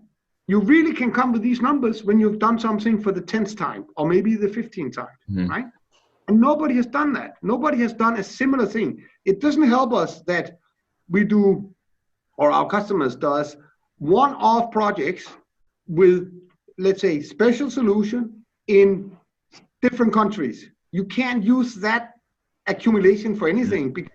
you really can come with these numbers when you've done something for the 10th time or maybe the 15th time, right? And nobody has done that. Nobody has done a similar thing. It doesn't help us that we do, or our customers does, one-off projects with, let's say, special solution in different countries. You can't use that accumulation for anything because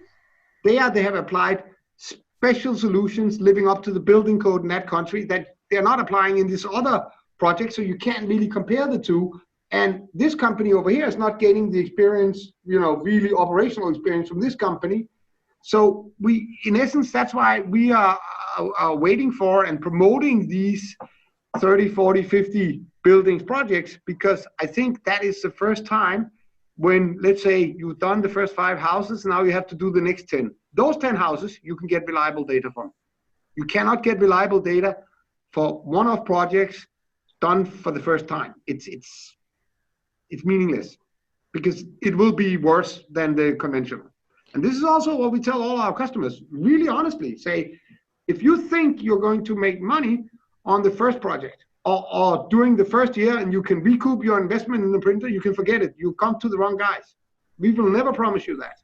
they have applied special solutions living up to the building code in that country that they're not applying in this other project, so you can't really compare the two. And this company over here is not getting the experience, really operational experience from this company. So we, in essence, that's why we are waiting for and promoting these 30, 40, 50 buildings projects, because I think that is the first time when, let's say, you've done the first 5 houses, now you have to do the next 10. Those 10 houses, you can get reliable data from. You cannot get reliable data for one-off projects done for the first time. It's meaningless because it will be worse than the conventional. And this is also what we tell all our customers, really honestly, say, if you think you're going to make money on the first project or during the first year and you can recoup your investment in the printer, you can forget it. You come to the wrong guys. We will never promise you that.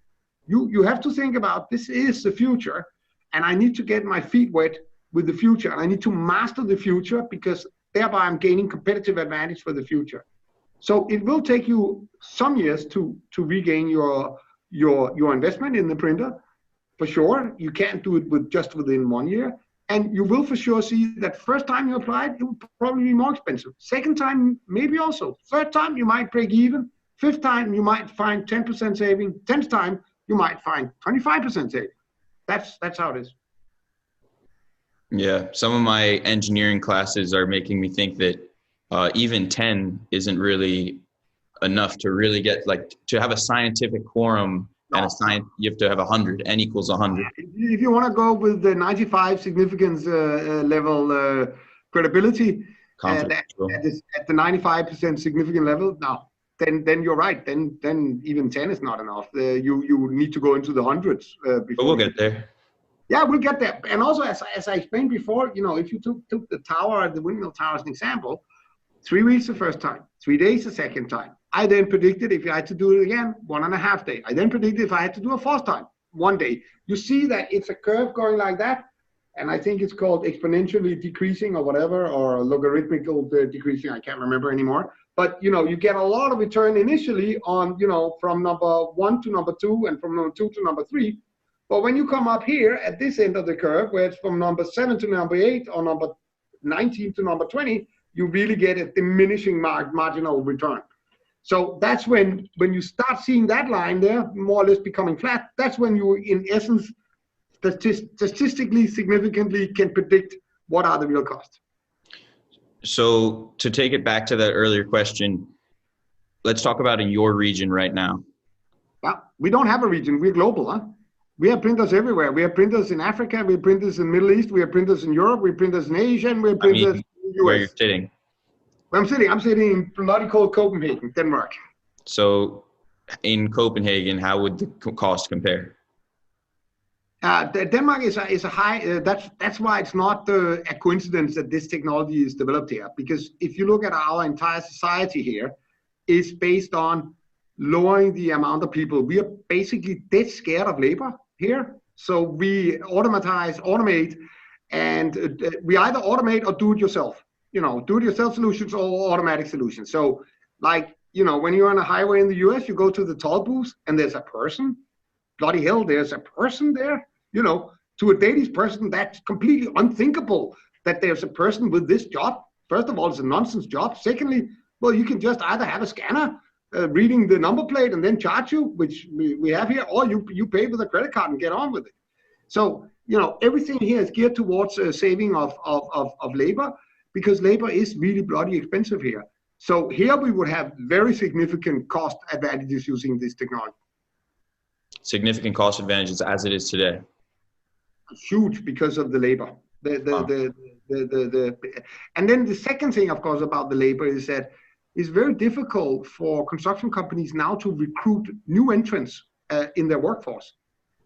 You have to think about, this is the future, and I need to get my feet wet with the future, and I need to master the future because thereby I'm gaining competitive advantage for the future. So it will take you some years to regain your investment in the printer, for sure. You can't do it within 1 year. And you will for sure see that first time you apply it, it will probably be more expensive. Second time, maybe also. Third time, you might break even. Fifth time, you might find 10% saving. 10th time, you might find 25% saving. That's how it is. Yeah, some of my engineering classes are making me think that even 10 isn't really enough to really get, to have a scientific quorum. No. And you have to have 100, n equals 100. If you want to go with the 95 significance level credibility at the 95% significant level, now then you're right. Then even 10 is not enough. You need to go into the hundreds. Before. But we'll get there. Yeah, we'll get there. And also, as I explained before, if you took the tower, the windmill tower as an example, 3 weeks the first time, 3 days the second time. I then predicted if I had to do it again, 1.5 days. I then predicted if I had to do a 4th time, 1 day. You see that it's a curve going like that, and I think it's called exponentially decreasing or whatever, or logarithmical decreasing. I can't remember anymore. But you get a lot of return initially on from number 1 to number 2 and from number 2 to number 3. But when you come up here at this end of the curve, where it's from number 7 to number 8 or number 19 to number 20, you really get a diminishing marginal return. So that's when you start seeing that line there, more or less becoming flat, that's when you, in essence, statistically significantly can predict what are the real costs. So to take it back to that earlier question, let's talk about in your region right now. Well, we don't have a region, we're global, huh? We have printers everywhere. We have printers in Africa, we have printers in the Middle East, we have printers in Europe, we have printers in Asia, and we have printers in the US. Where you're sitting? Where I'm sitting in bloody cold Copenhagen, Denmark. So in Copenhagen, how would the cost compare? Denmark is a high, that's why it's not a coincidence that this technology is developed here. Because if you look at our entire society here, it's based on lowering the amount of people. We are basically dead scared of labor here. So we automate, and we either automate or do it yourself. Do it yourself solutions or automatic solutions. So when you're on a highway in the US, you go to the toll booth and there's a person. Bloody hell, there's a person there. To a Danish person, that's completely unthinkable that there's a person with this job. First of all, it's a nonsense job. Secondly, well, you can just either have a scanner reading the number plate and then charge you, which we have here, or you pay with a credit card and get on with it. So, everything here is geared towards saving of labor, because labor is really bloody expensive here. So here we would have very significant cost advantages using this technology. Significant cost advantages as it is today. Huge, because of the labor. And then the second thing, of course, about the labor is that it's very difficult for construction companies now to recruit new entrants in their workforce.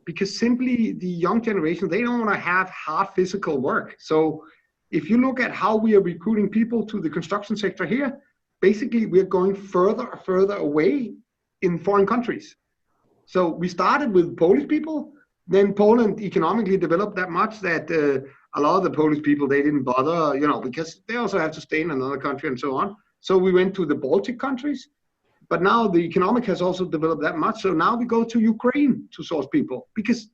because simply the young generation, they don't want to have hard physical work. So if you look at how we are recruiting people to the construction sector here, basically we're going further and further away in foreign countries. So we started with Polish people, then Poland economically developed that much that a lot of the Polish people, they didn't bother, because they also have to stay in another country and so on. So we went to the Baltic countries, but now the economic has also developed that much. So now we go to Ukraine to source people, because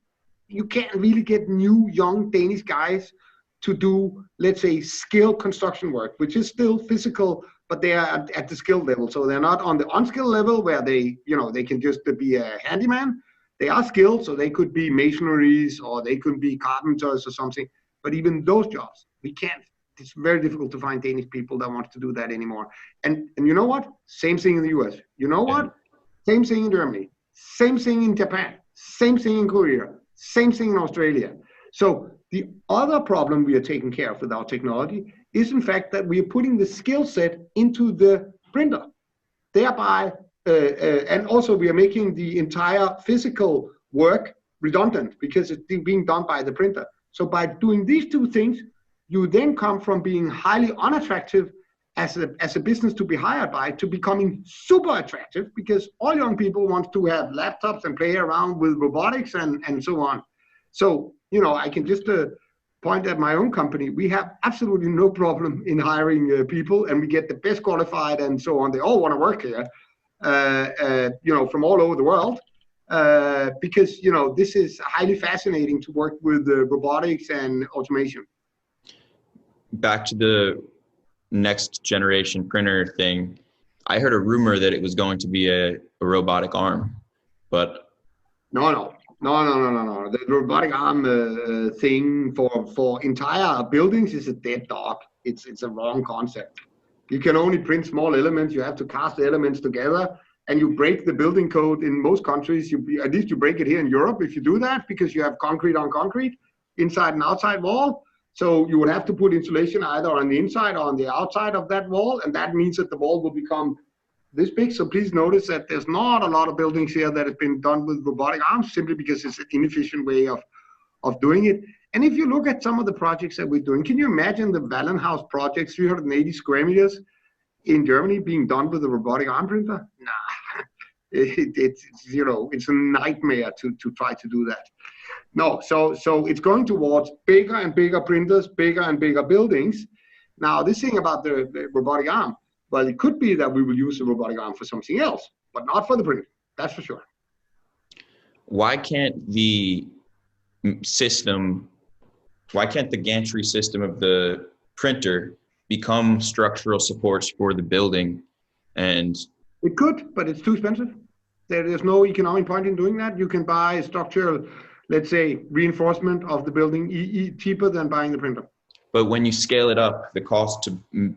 you can't really get new young Danish guys to do, let's say, skilled construction work, which is still physical, but they are at the skill level. So they're not on the unskilled level where they can just be a handyman. They are skilled, so they could be masonries or they could be carpenters or something. But even those jobs, we can't. It's very difficult to find Danish people that want to do that anymore. And you know what? Same thing in the US. You know what? Same thing in Germany. Same thing in Japan. Same thing in Korea. Same thing in Australia. So the other problem we are taking care of with our technology is, in fact, that we are putting the skill set into the printer. Thereby, and also we are making the entire physical work redundant because it's being done by the printer. So by doing these two things, you then come from being highly unattractive as a business to be hired by to becoming super attractive, because all young people want to have laptops and play around with robotics and so on. So, I can just point at my own company. We have absolutely no problem in hiring people, and we get the best qualified and so on. They all want to work here, from all over the world, because, this is highly fascinating to work with robotics and automation. Back to the next generation printer thing, I heard a rumor that it was going to be a robotic arm, but no. The robotic arm thing for entire buildings is a dead dog. It's a wrong concept. You can only print small elements. You have to cast the elements together, and you break the building code in most countries. At least you break it here in Europe if you do that, because you have concrete on concrete, inside and outside wall. So you would have to put insulation either on the inside or on the outside of that wall, and that means that the wall will become this big. So please notice that there's not a lot of buildings here that have been done with robotic arms, simply because it's an inefficient way of doing it. And if you look at some of the projects that we're doing, can you imagine the Wallenhaus project, 380 square meters in Germany, being done with a robotic arm printer? Nah, it's a nightmare to try to do that. No, so it's going towards bigger and bigger printers, bigger and bigger buildings. Now, this thing about the robotic arm, well, it could be that we will use the robotic arm for something else, but not for the printing. That's for sure. Why can't the gantry system of the printer become structural supports for the building? And it could, but it's too expensive. There's no economic point in doing that. You can buy structural, let's say, reinforcement of the building cheaper than buying the printer. But when you scale it up, the cost to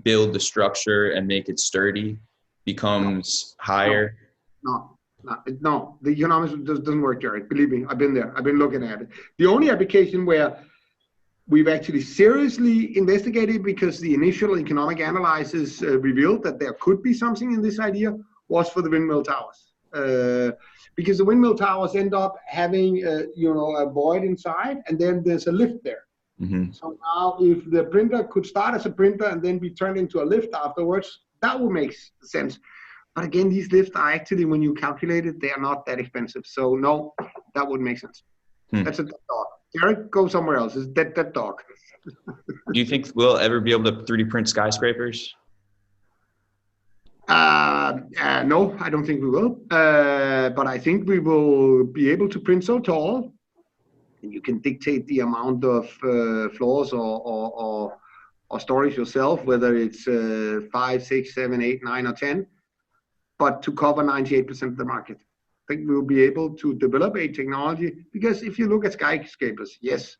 build the structure and make it sturdy becomes higher. No. The economics doesn't work, Jared. Believe me, I've been there. I've been looking at it. The only application where we've actually seriously investigated, because the initial economic analysis revealed that there could be something in this idea, was for the windmill towers. Because the windmill towers end up having a void inside, and then there's a lift there. Mm-hmm. So now if the printer could start as a printer and then be turned into a lift afterwards, that would make sense. But again, these lifts are actually, when you calculate it, they are not that expensive. So no, that wouldn't make sense. That's a dead dog. Eric, go somewhere else. It's dead dog. Do you think we'll ever be able to 3D print skyscrapers? No, I don't think we will. But I think we will be able to print so tall, and you can dictate the amount of floors or storage yourself, whether it's 5, 6, 7, 8, 9, or 10, but to cover 98% of the market. I think we'll be able to develop a technology, because if you look at skyscrapers, yes,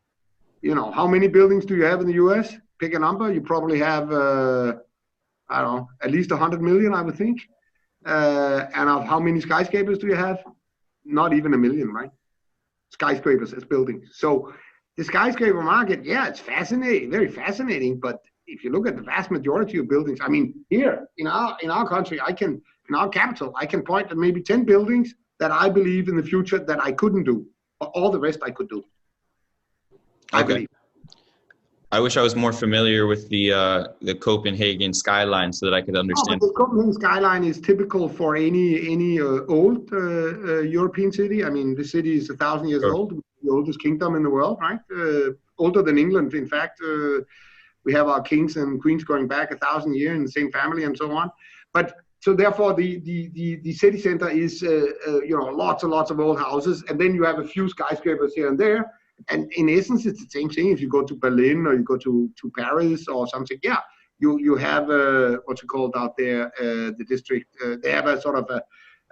how many buildings do you have in the US? Pick a number. You probably have, I don't know, at least 100 million, I would think. And of how many skyscrapers do you have? Not even 1 million, right? Skyscrapers as buildings. So the skyscraper market, yeah, it's fascinating, very fascinating. But if you look at the vast majority of buildings, I mean, here in our country, in our capital, I can point at maybe 10 buildings that I believe in the future that I couldn't do But all the rest I could do. I believe. I wish I was more familiar with the Copenhagen skyline so that I could understand. But the Copenhagen skyline is typical for any old European city. I mean, the city is 1,000 years old, the oldest kingdom in the world, right? Older than England, in fact. We have our kings and queens going back 1,000 years in the same family and so on. But so therefore, the city center is lots and lots of old houses, and then you have a few skyscrapers here and there. And in essence, it's the same thing. If you go to Berlin or you go to Paris or something, you have what's it called out there, the district. They have a sort of a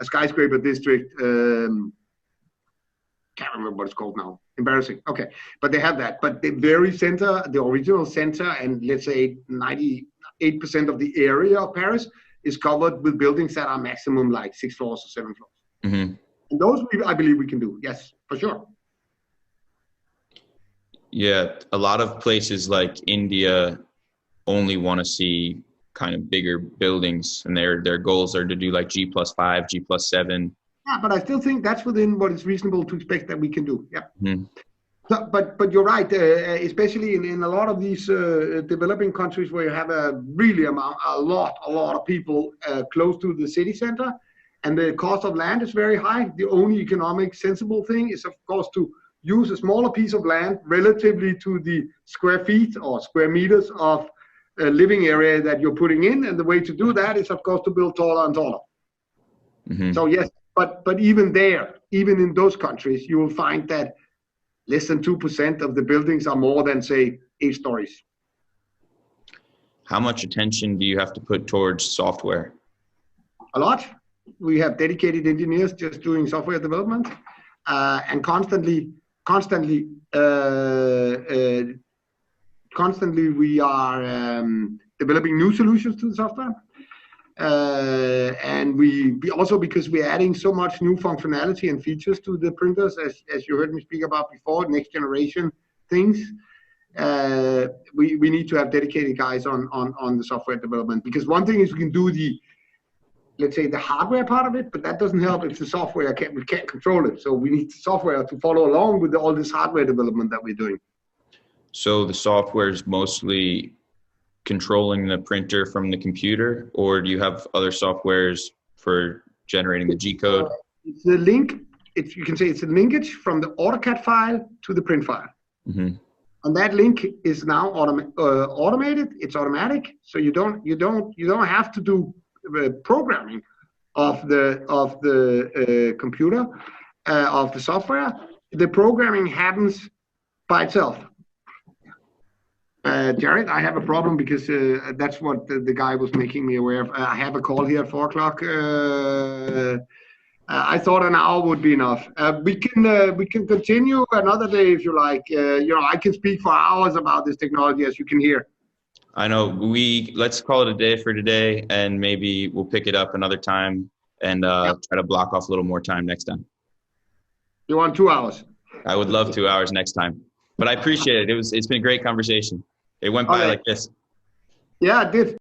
skyscraper district. Can't remember what it's called now. Embarrassing. Okay, but they have that. But the very center, the original center, and let's say 98% of the area of Paris is covered with buildings that are maximum like 6 floors or 7 floors. Mm-hmm. And those I believe we can do. Yes, for sure. Yeah, a lot of places like India only want to see kind of bigger buildings, and their goals are to do like G+5, G+7. Yeah, but I still think that's within what is reasonable to expect that we can do. Yeah. Mm-hmm. So, but you're right, especially in a lot of these developing countries where you have a lot of people close to the city center, and the cost of land is very high. The only economic sensible thing is, of course, to use a smaller piece of land relatively to the square feet or square meters of living area that you're putting in. And the way to do that is, of course, to build taller and taller. Mm-hmm. So yes, but even in those countries, you will find that less than 2% of the buildings are more than, say, 8 stories. How much attention do you have to put towards software? A lot. We have dedicated engineers just doing software development, and constantly we are developing new solutions to the software. And we also, because we're adding so much new functionality and features to the printers, as you heard me speak about before, next generation things, we need to have dedicated guys on the software development. Because one thing is we can do let's say the hardware part of it, but that doesn't help if the software we can't control it. So we need the software to follow along with all this hardware development that we're doing. So the software is mostly controlling the printer from the computer, or do you have other softwares for generating the G code? It's the link. You can say it's a linkage from the AutoCAD file to the print file. Mm-hmm. And that link is now automated. It's automatic, so you don't have to do programming of the computer of the software. The programming happens by itself. Jared, I have a problem because that's what the guy was making me aware of. I have a call here at 4 o'clock. I thought an hour would be enough. We can continue another day if you like. I can speak for hours about this technology, as you can hear. I know. Let's call it a day for today, and maybe we'll pick it up another time and try to block off a little more time next time. You want 2 hours? I would love 2 hours next time, but I appreciate it. It's been a great conversation. It went by like this. Yeah, it did.